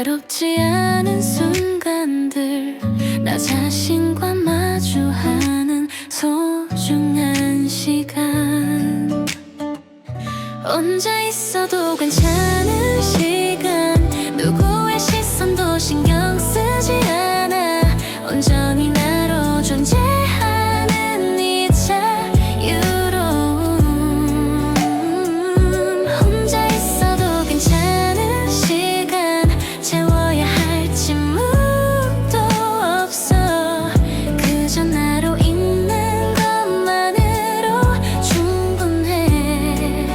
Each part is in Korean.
외롭지 않은 순간들, 나 자신과 마주하는 소중한 시간, 혼자 있어도 괜찮은 시간, 누구의 시선도 신경 쓰지 않아 온전히 나로 존재하는 이 자유로움. 혼자 있어도 괜찮은 시간, 채워야 할 침묵도 없어. 그저 나로 있는 것만으로 충분해.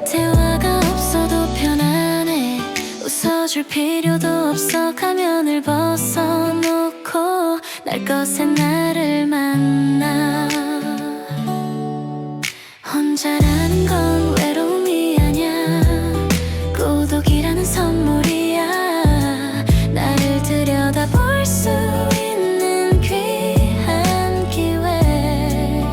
대화가 없어도 편안해. 웃어줄 필요도 없어. 가면을 벗어놓고 날 것에 나를 만나. 혼자라는 건 외로움이 아냐,孤独이라는 선물이야. 나를 들여다볼 수 있는 귀한 기회.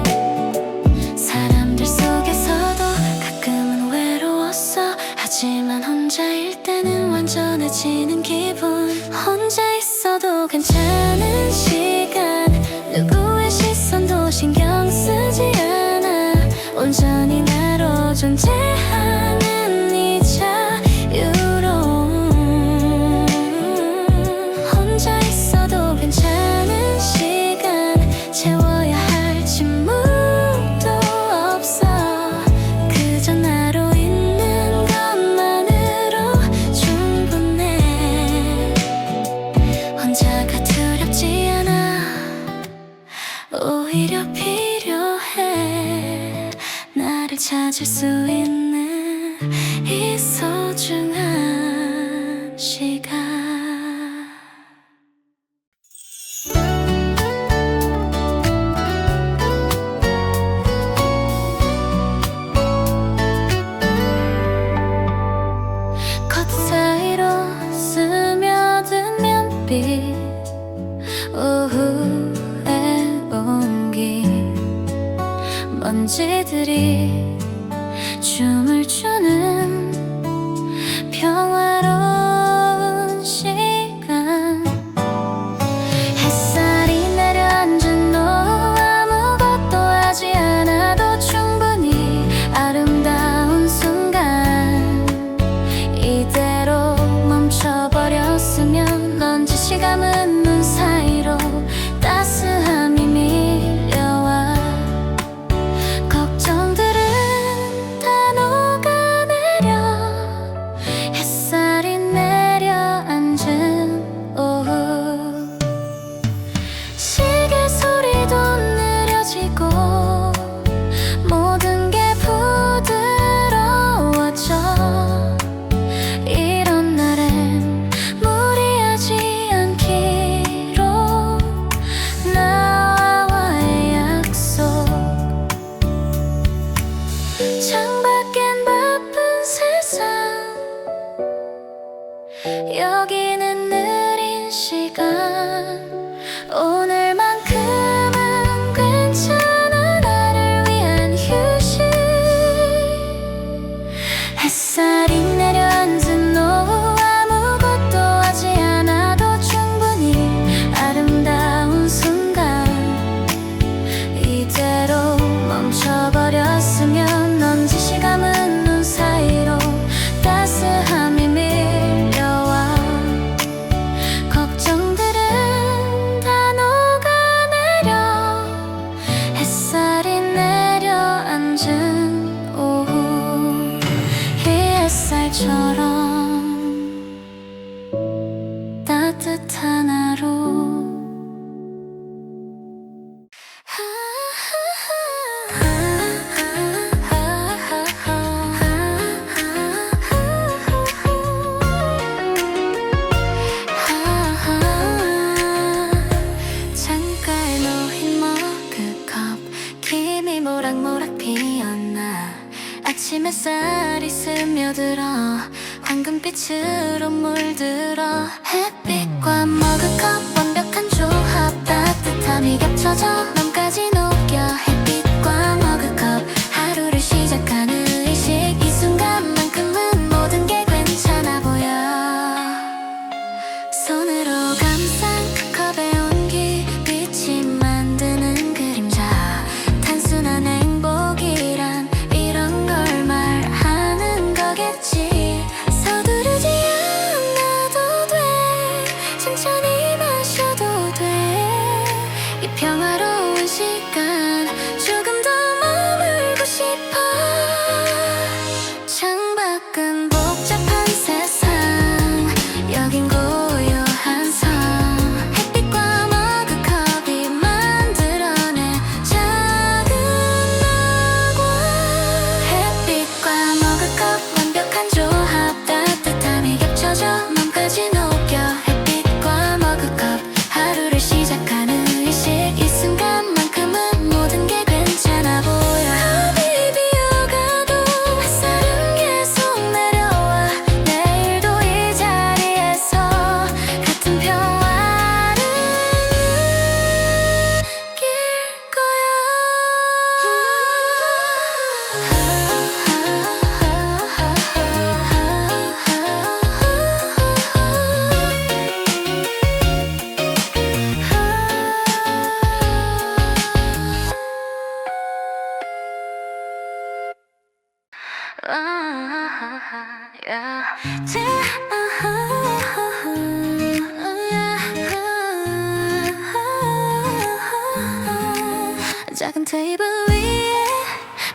사람들 속에서도 가끔은 외로웠어. 하지만 혼자일 때는 완전해지는 기분. 혼자 있어도 괜찮은 시간, 누구의 시선도 신경 쓰지 않아 온전히 나로 존재하는 이 자유로움. 혼자 있어도 괜찮은 시간, 채워야 할 침묵도 없어. 그저 나로 있는 것만으로 충분해. 혼자가 두렵지 않아, 오히려 필요해. 나를 찾을 수 있는 이 소중한 시간. 컷 사이로 스며든 면빛, 오후의 온기, 먼지들이 춤을 추는 평화로운 시간. 햇살이 내려앉은 오후, 아무것도 하지 않아도 충분히 아름다운 순간. 이대로 멈춰버렸으면 넌지 시감은 눈 사이로 따스함이 밀려와. 걱정들은 다 녹아내려. 햇살이 내려앉은 오후, 시계 소리도 느려지고 모든 게 부드러워져. 이런 날엔 무리하지 않기로 나와의 약속. 창밖엔 바쁜 세상, 여기는 느린 시간. 오늘만큼은 괜찮아, 나를 위한 휴식. 햇살이 내려앉은 오후, 아무것도 하지 않아도 충분히 아름다운 순간. 이대로 멈춰버렸으면 넌지 시감은 눈 사이로 따스함이 밀려와. 걱정들은 다 녹아내려. 햇살이 내려앉은 오후, 이 햇살처럼 따뜻한 하루. 창가에 놓인 머그컵, 김이 모락모락 피었나. 아침 햇살이 스며들어 황금빛으로 물들어. 햇빛과 머그컵 완벽한 조합, 따뜻함이 겹쳐져 맘까지 녹여. 햇빛과 머그컵, 하루를 시작하는 의식. 이 순간만큼은 모든 게 괜찮아 보여.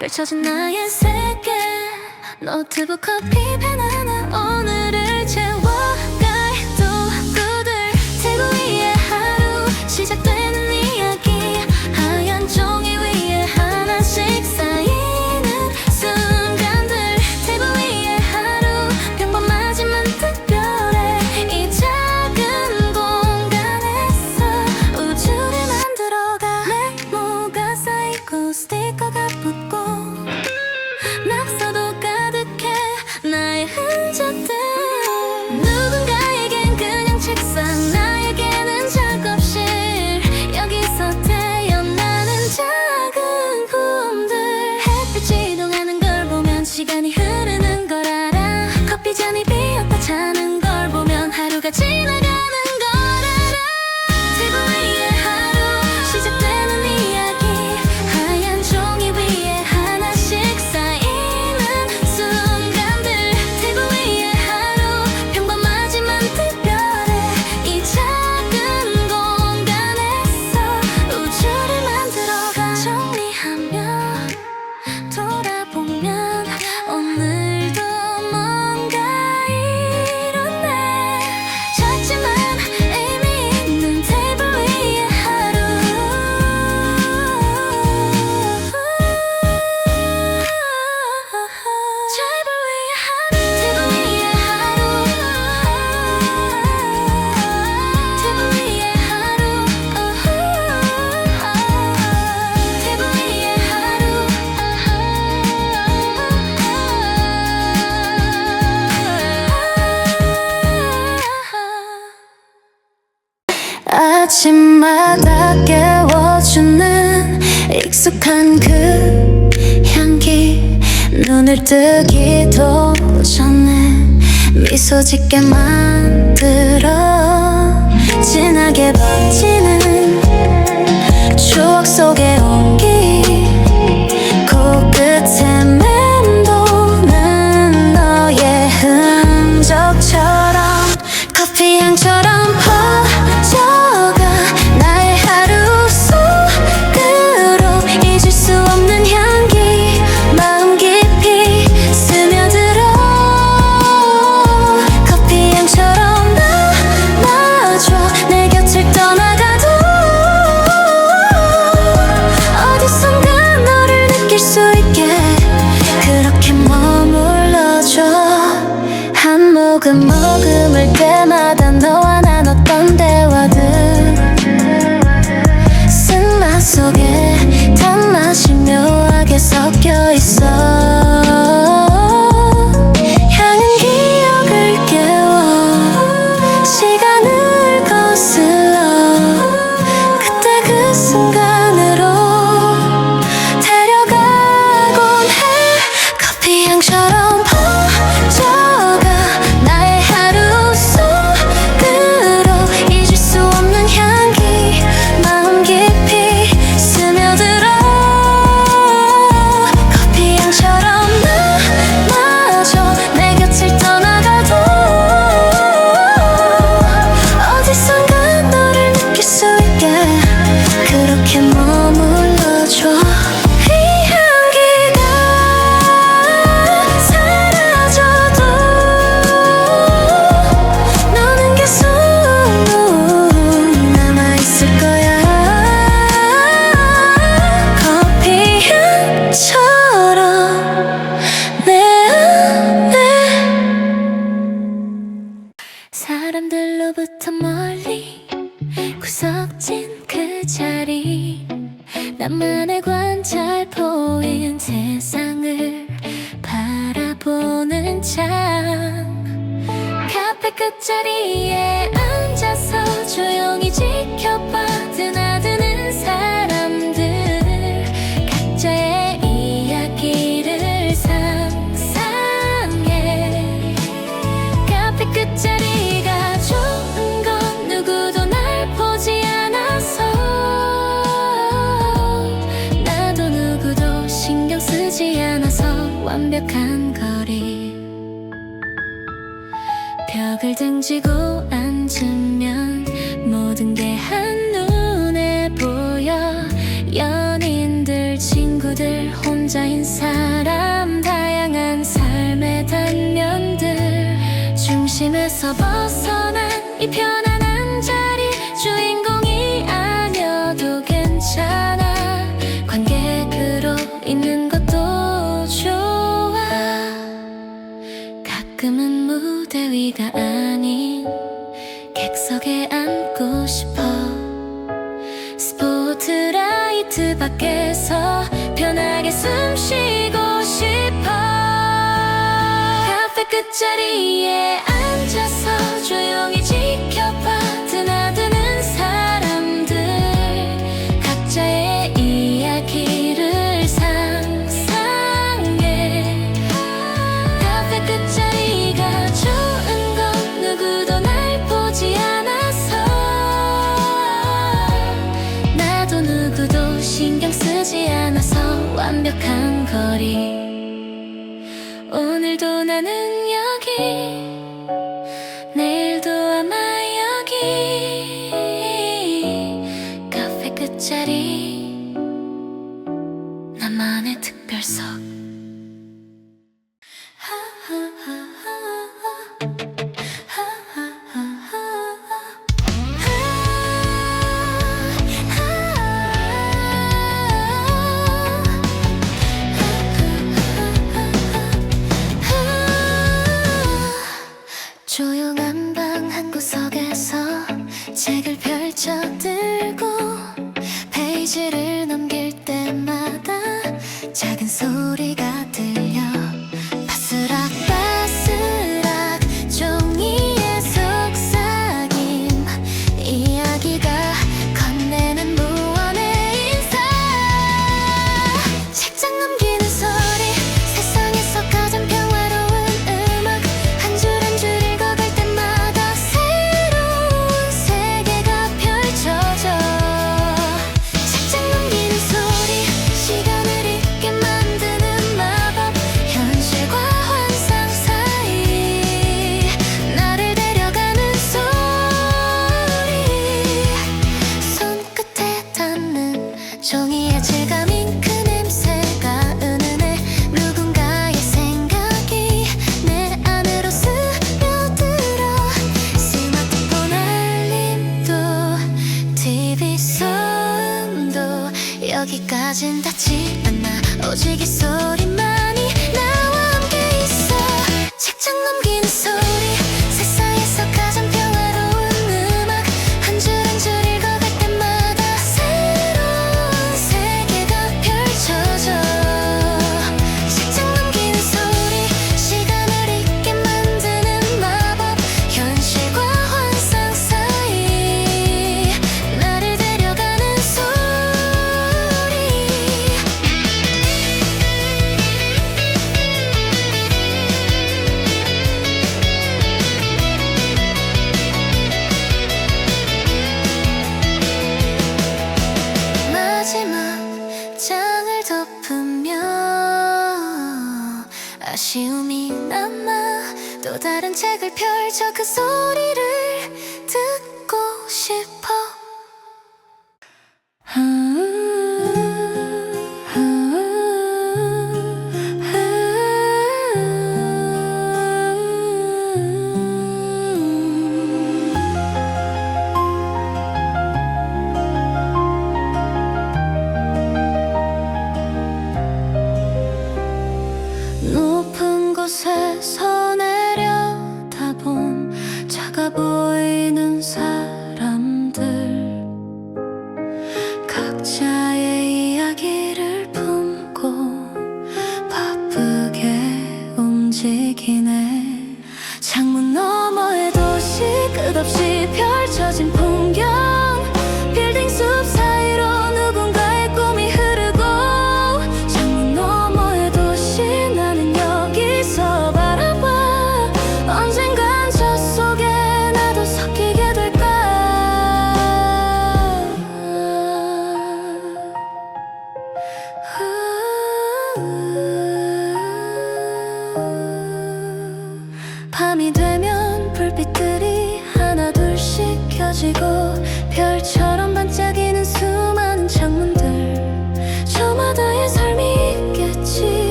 펼쳐진 나의 세계 노트북 커피 펜 하나 오늘을 채워갈 도구들 테이블 위에 하루 시작되는 이야기 하얀 종이 위에 하나씩 쌓이는 순간들 테이블 위에 하루 평범하지만 특별해 이 작은 공간에서 우주를 만들어가 메모가 쌓이고 스티커가 붙고 낙서도 가득해 나의 흔적들 누군가에겐 그냥 책상 나에게는 작업실 여기서 태어나는 작은 꿈들 햇빛이 이동하는 걸 보면 시간이 흐르는 걸 알아 커피 잔이 비었다 차는 걸 보면 하루가 지나가는 걸 알아 테이블 위에 하루 시작되는 이야기 하얀 종이 위에 하나씩 쌓이는 순간들 테이블 위에 하루 평범하지만 특별해 이 작은 공간에서 우주를 만들어가 정리하며 돌아보면 오늘도 뭔가 이렇네 작지만 의미 있는 테이블 위에 하루 테이블 위에 하루 테이블 위에 하루 테이블 위에 하루 테이블 위에 하루 아침마다 깨워주는 익숙한 그 향기 눈을 뜨기도 전에 미소 짓게 만들어 진하게 번지는 추억 속의 온기 코끝에 맴도는 너의 흔적처럼 커피 향처럼 퍼져가 나의 하루 속으로 잊을 수 없는 향기 마음 깊이 스며들어 커피 향처럼 남아줘 내 곁을 떠나가도 어디선가 너를 느낄 수 있게 그렇게 머물러줘 한 모금 머금을 때마다 너와 나눴던 대화들 쓴맛 속에 단맛이 묘하게 섞여 있어 향은 기억을 깨워 시간을 거슬러 그때 그 순간으로 데려가곤 해 커피 향처럼 퍼져가 나의 하루 속으로 잊을 수 없는 향기 마음 깊이 스며들어 커피 향처럼 남아줘 내 곁을 떠나가도 어디선가 너를 느낄 수 있게 그렇게 머물러줘 이 향기가 사라져도 너는 계속 남아있을 거야 커피 향처럼 내 안에 사람들로부터 멀리 구석진 그 자리 나만의 관찰 포인 세상을 바라보는 창 카페 끝자리에 앉아서 조용히 지켜봐 드나드는 사람들 각자의 이야기를 상상해 카페 끝자리가 좋은 건 누구도 날 보지 않아서 나도 누구도 신경 쓰지 않아서 완벽한 거리 벽을 등지고 앉으면 모든 게 한눈에 보여 연인들 친구들 혼자인 속에서 벗어난 이 편안한 자리, 주인공이 아니어도 괜찮아. 관객으로 있는 것도 좋아. 가끔은 무대 위가 아닌 객석에 앉고 싶어. 스포트라이트 밖에서 편하게 숨 쉬고 싶어. 카페 끝자리에 앉아서 조용히 지켜봐. 드나드는 사람들, 각자의 이야기를 상상해. 카페 끝자리가 좋은 건 누구도 날 보지 않아서. 나도 누구도 신경 쓰지 않아서 완벽한 거리. 오늘도 나는 여기, 내일도 아마 여기. 카페 끝자리, 나만의 특별석. 조용한 방 한 구석에서 책을 펼쳐 들고 페이지를 넘길 때마다 작은 소리가 들려. 바스락바스락 종이에 속삭임 이야기가 건네는 무언의 인사. 책장 넘기는 소리, 세상에서 가장 평화로운 음악. 한 줄 한 줄 읽어갈 때마다 새로운 세계가 펼쳐져. 책장 넘기는 소리, 시간을 잊게 만드는 마법. 현실과 환상 사이 나를 데려가는 소리. 손끝에 닿는 종이의 질감인 그 냄새가 은은해. 누군가의 생각이 내 안으로 스며들어. 스마트폰 알림도 TV 소음도 여기까진 닿지 않아. 오직 이 소리만이 나와 함께 있어. 책장 넘기는 소리, 세상에서 가장 평화로운 음악. 한 줄 한 줄 읽어갈 때마다 새로운 세계가 펼쳐져. 책장 넘기는 소리, 시간을 잊게 만드는 마법. 현실과 환상 사이 나를 데려가는 소리. 마지막 장을 덮으며 아쉬움이 남아. 또 다른 책을 펼쳐 그 소리를 듣고 싶어. 높은 곳에서 내려다본 작아 보이는 사람들,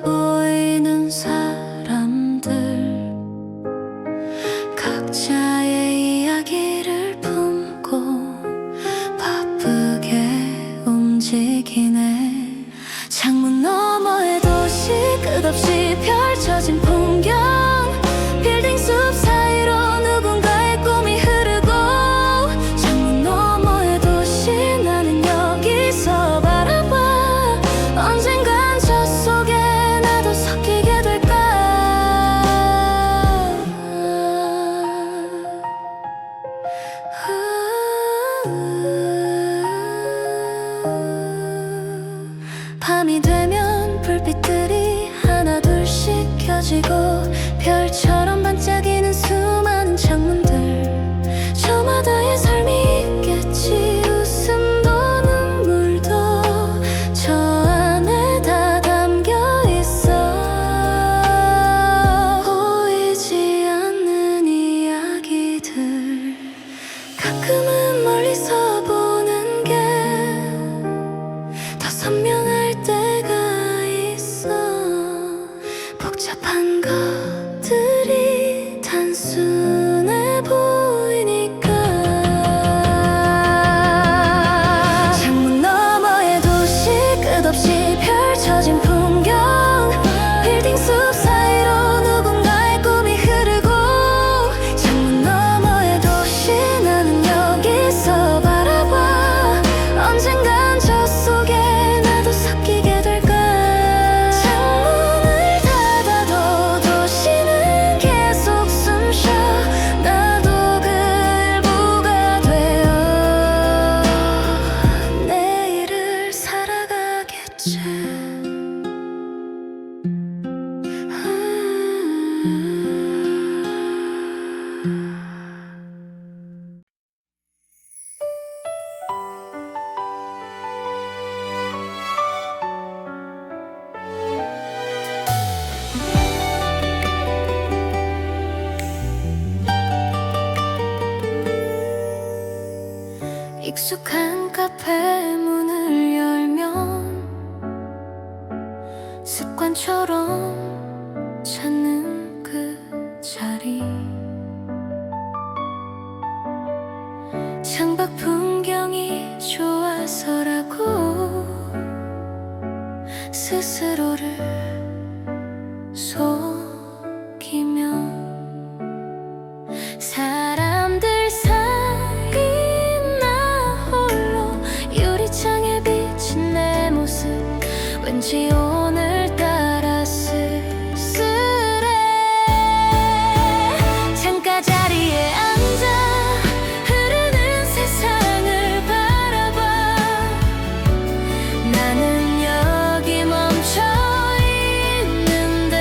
보이는 사람들, 각자의 이야기를 품고 바쁘게 움직이네. 창문 너머의 도시, 끝없이 펼쳐진 풍경, 빌딩 숲 사이로 누군가의 꿈이 흐르고, 창문 너머의 도시, 나는 여기서 바라봐. 언젠간 저 속에 나도 섞이게 될까. 밤이 되면 불빛들이 하나 둘씩 켜지고, 별처럼 반짝이는 수많은 창문들, 저마다의 삶이 있겠지. 웃음도 눈물도 저 안에 다 담겨 있어. 보이지 않는 이야기들, 가끔은 멀리서 보는 게 더 선명할 때가 있어. 복잡한 것들이 단순해 보이니까. 창문 너머의 도시, 끝없이 펼쳐진 풍경, 빌딩 숲 사이로 누군가의 꿈이 흐르고, 창문 너머의 도시, 나는 여기서 바라봐. 언젠간 저 속에 나도 섞이게 될까. 창문을 닫아도 도시는 계속 숨쉬어. 나도 그 일부가 되어 내일을 살아가겠지. 익숙한 카페 문을 열면 습관처럼 찾는 그 자리, 창밖 풍경이 좋아서라고 스스로를 속이며, 사람들 사이 나 홀로 유리창에 비친 내 모습, 왠지 오늘따라 쓸쓸해. 창가 자리에 앉아 흐르는 세상을 바라봐. 나는 여기 멈춰 있는데,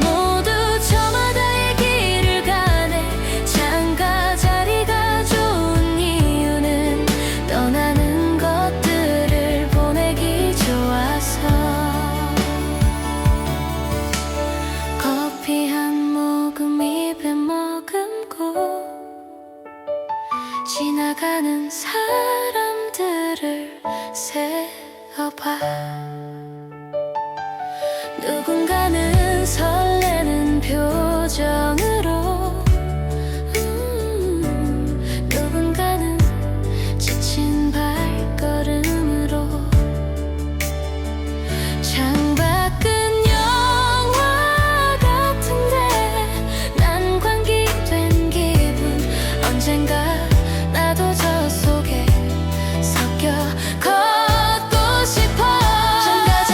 모두 저마다의 길을 가네. 창가 자리가 좋은 이유는 떠나는 것들을 보내기 좋아서. 커피 한 모금 입에 머금고 지나가는 사람들을 세어봐. 누군가는 설레는 표정으로, 누군가는 지친 발걸음으로. 창밖은 영화 같은데 난 관객된 기분. 언젠가 나도 저 속에 섞여 걷고 싶어. 창가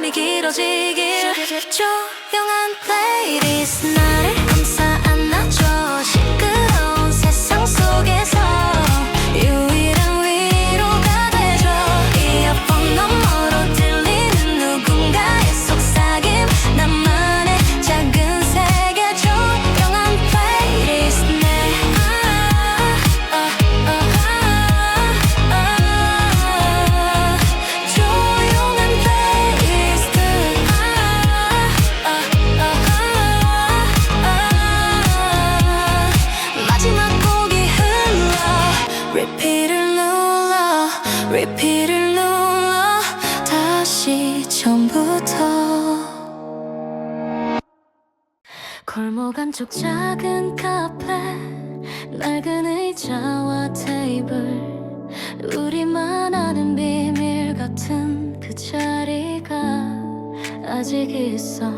밤이 길어지길. 조용한 플레이리스트 나를 감싸 안아줘. 시끄러운 세상 속에서 유일한 위로가 되줘. 이어폰 너머로 들리는 누군가의 속삭임, 나만의 작은 세계. 조용한 플레이리스트 내 조용한 플레이리스트. 마지막 곡이 흘러 repeat을 눌러 repeat을 눌러 다시 처음부터. 골목 안쪽 작은 카페, 낡은 의자와 테이블, 우리만 아는 비밀 같은 그 자리가 아직 있어.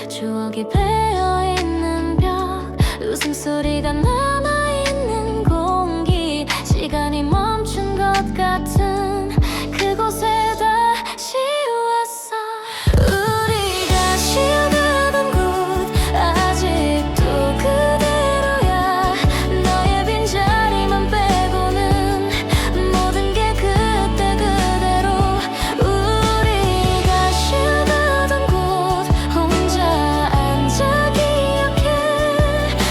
추억이 배어있는 벽, 웃음소리가 남아있는 공기, 시간이 멈춘 것 같은 그곳에 다시 왔어. 우리가 쉬어가던 곳 아직도 그대로야. 너의 빈자리만 빼고는 모든 게 그때 그대로. 우리가 쉬어가던 곳 혼자 앉아 기억해.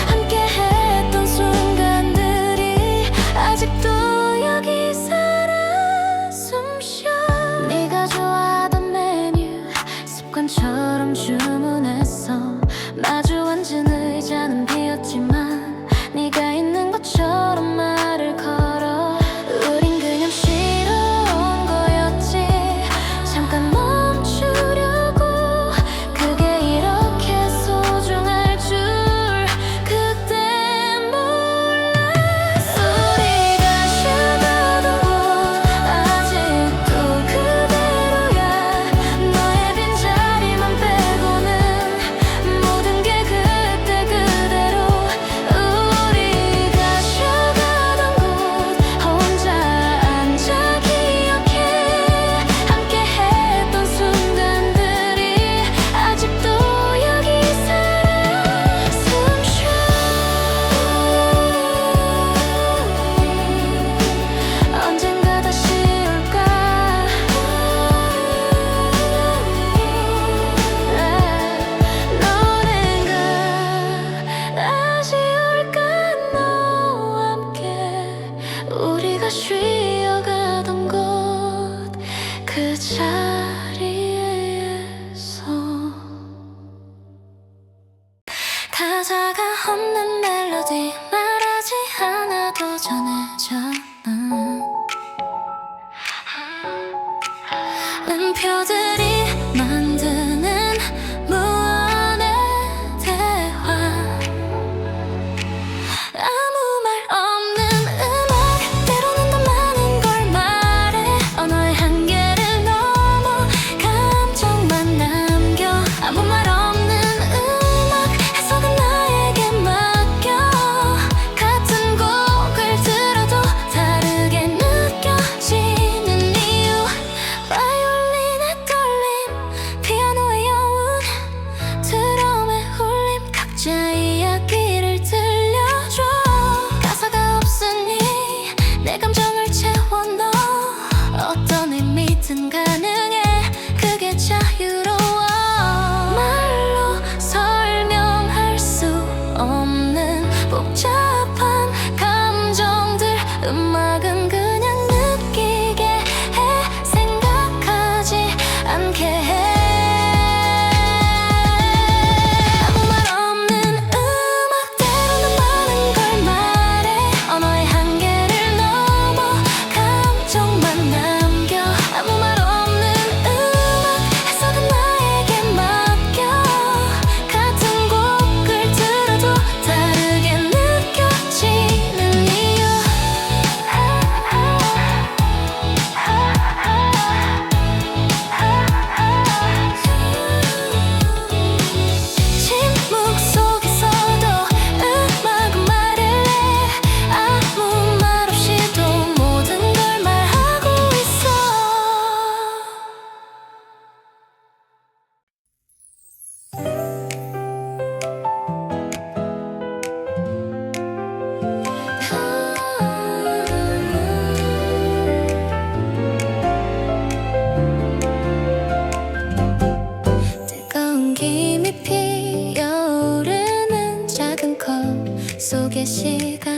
함께 했던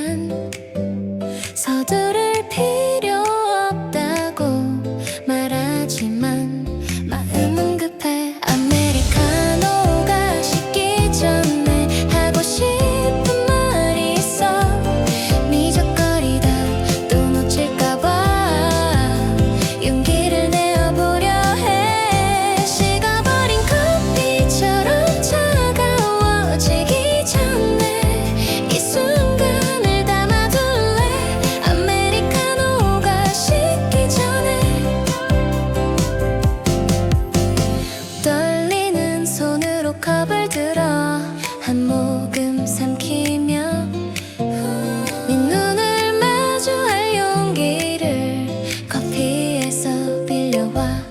난 서두를 필요 없다고 말하지만 마음은 급해. 아메리카노가 식기 전에 하고 싶은 말이 있어. 미적거리다 또 놓칠까봐 용기를 내어보려 해. 식어버린 커피처럼 차가워지기 전에 이 순간을 담아둘래. 아메리카노가 식기 전에 떨리는 손으로 컵을 들어 한 모금 삼키며 네 눈을 마주할 용기를 커피에서 빌려와.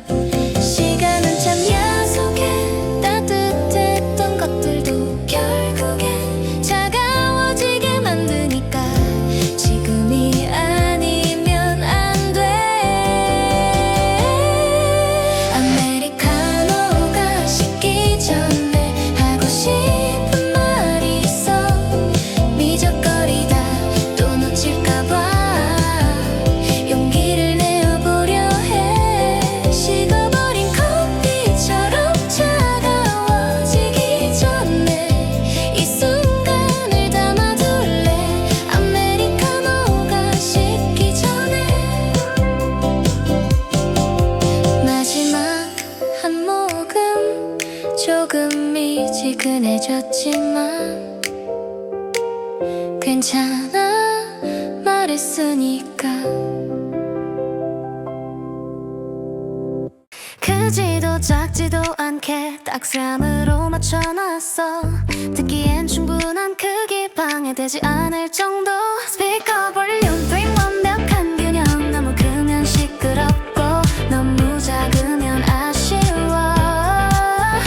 시간은 참 야속해. 따뜻했던 것들도 결국엔 차가워지게 만드니까 지금이 아니면 안 돼. 아메리카노가 식기 전에 하고 싶은 말이 있어. 미적거리다 또 놓칠까봐 용기를 내어보려 해. 식어버린 커피처럼 차가워지기 전에 이 순간을 담아둘래. 아메리카노가 식기 전에 마지막 한 모금 조금 미지근해졌지만 괜찮아 말했으니까. 크지도 작지도 않게 딱 3으로 맞춰놨어. 듣기엔 충분한 크기, 방해되지 않을 정도. 스피커 볼륨 3 완벽한 균형. 너무 크면 시끄럽고 너무 작으면 아쉬워.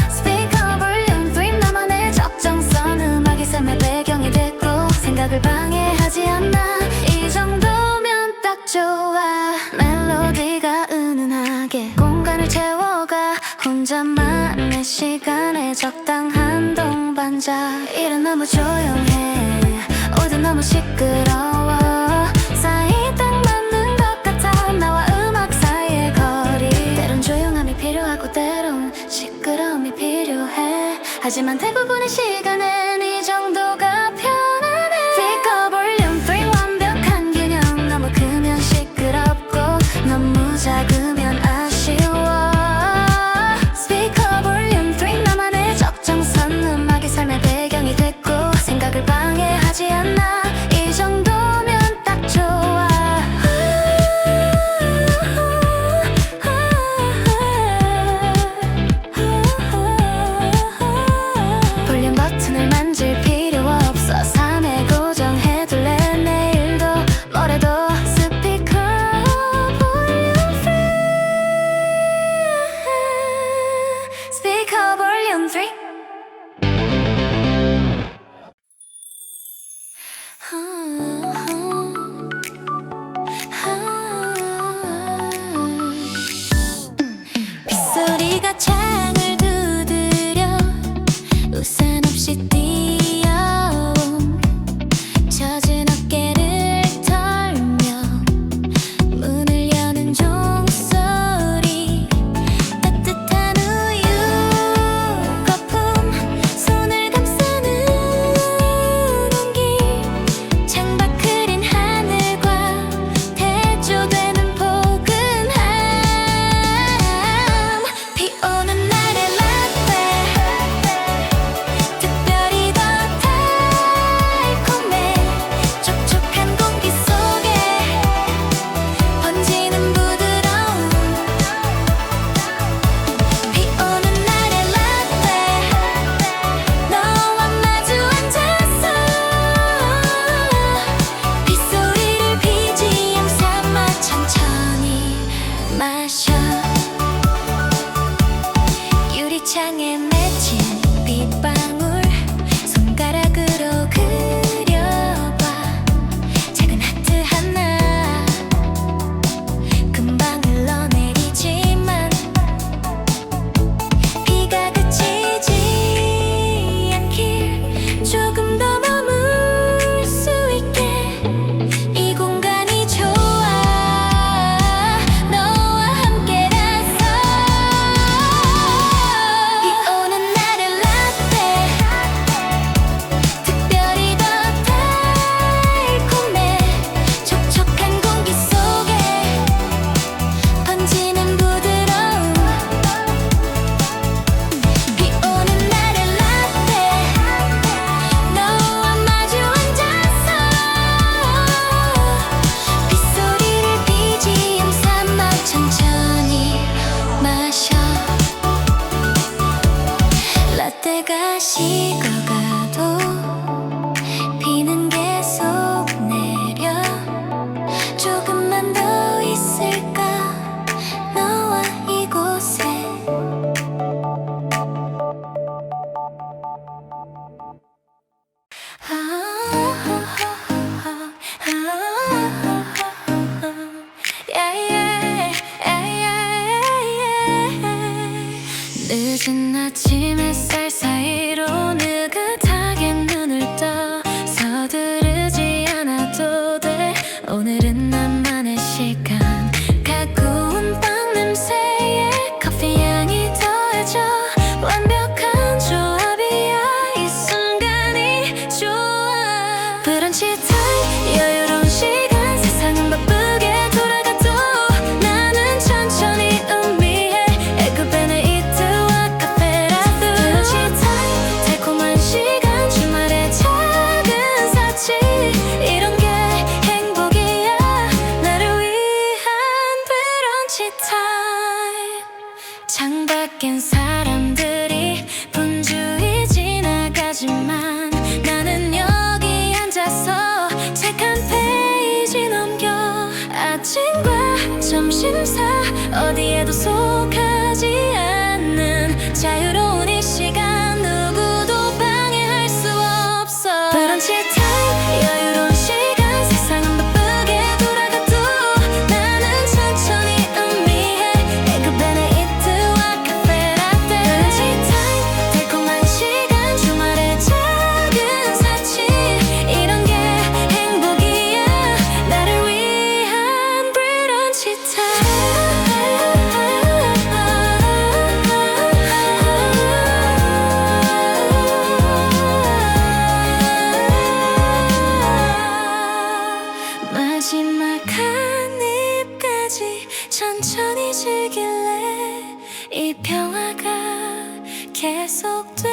스피커 볼륨 3 나만의 적정선. 음악이 삶의 배경이 됐고 생각을 방해하지 않아. 이 정도면 딱 좋아. 멜로디가 은은하게 공간을 채워가. 혼자만의 시간에 적당한 동반자. 일은 너무 조용해. 오도 너무 시끄러워. 사이 딱 맞는 것 같아. 나와 음악 사이의 거리. 때론 조용함이 필요하고 때론 시끄러움이 필요해. 하지만 대부분의 시간엔 이 정도가 편안해. 스피커 볼륨 3 완벽한 균형. 너무 크면 시끄럽고 너무 작으면 아쉬워. 스피커 볼륨 3 나만의 적정선. 음악이 삶의 배경이 됐고 생각을 방해하지 않아. 이 정도면 딱 좋아. 볼륨 버튼을 만져 마지막 한 입까지 천천히 즐길래 이 평화가 계속돼